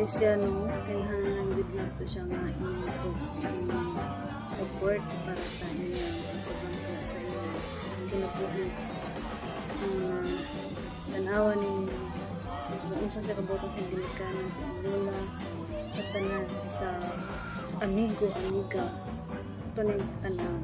siya no, kailangan ng good to siya nga support para sa inyo, pagpapangkula sa inyo. Kinupulit tanawa ninyo kung saan siya kabutang sa ginikanan sa lola, sa tanan, sa amigo, amiga. Ito na yung tanawa.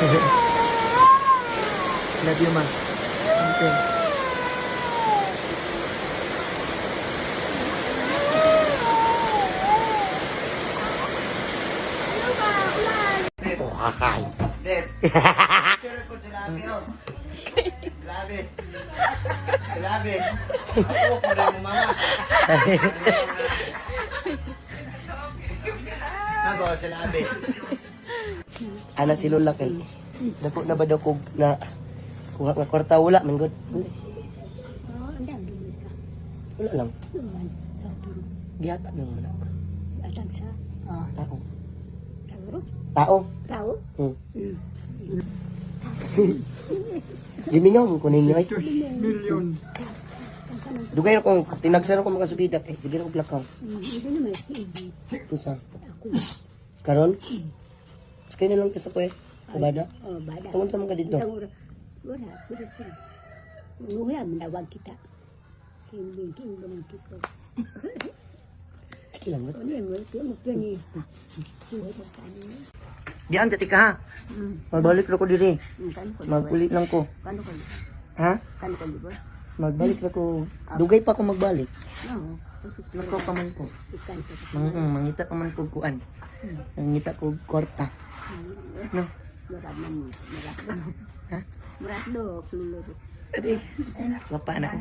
Love you. Love you, ma. Okay. Oh, kakay. Grabe. Grabe. Ako, pala mo mama. Ako, grabe. Anak si Lola kay. Dako na ba daw kog na kuha nga kwarta wala man god. Wala lang. Giyata nang wala. Atang sa Tao. Sagro? Tao. Tao? Gimingaw ko ninyo ay. Million. Dugay ko tinagsaro ko mga subida kay sige ra ko plakaw. Hindi naman TV. Pusa. Ako. Karon? Kaya na lang kasi ko eh. Bada. Oh, bada. Pumunta mo ka dito. Wala, sudah. Nguya, menawag kita. Kimbing kita. Sige lang. Ano yan, mo ni. Suhay ka kanina. Diyan jati ka ha. Magbalik na ko diri. Kano ko? Magulit lang ko. Kano ko? Ha? Kano ko libo? Magbalik na ko. Dugay pa ko magbalik. No. Nakaw pa man ko. Ikan sa Mangita pa man ko kuan. Mangita ko kwarta. No. Murad na mo. Ha? Murad do, kluluro. Adi. Wapa na ko.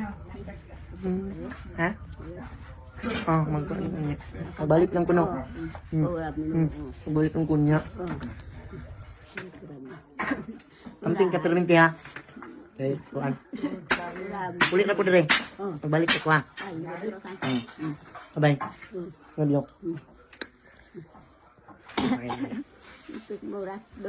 Ha? Oh, magbalik lang ko no. Murad mo. Magbalik lang ko niya. Amping ka perminti ha. Okay, kuan. Ulit na ko dire. Magbalik ako ha. Bye. Ngayon. Murad do.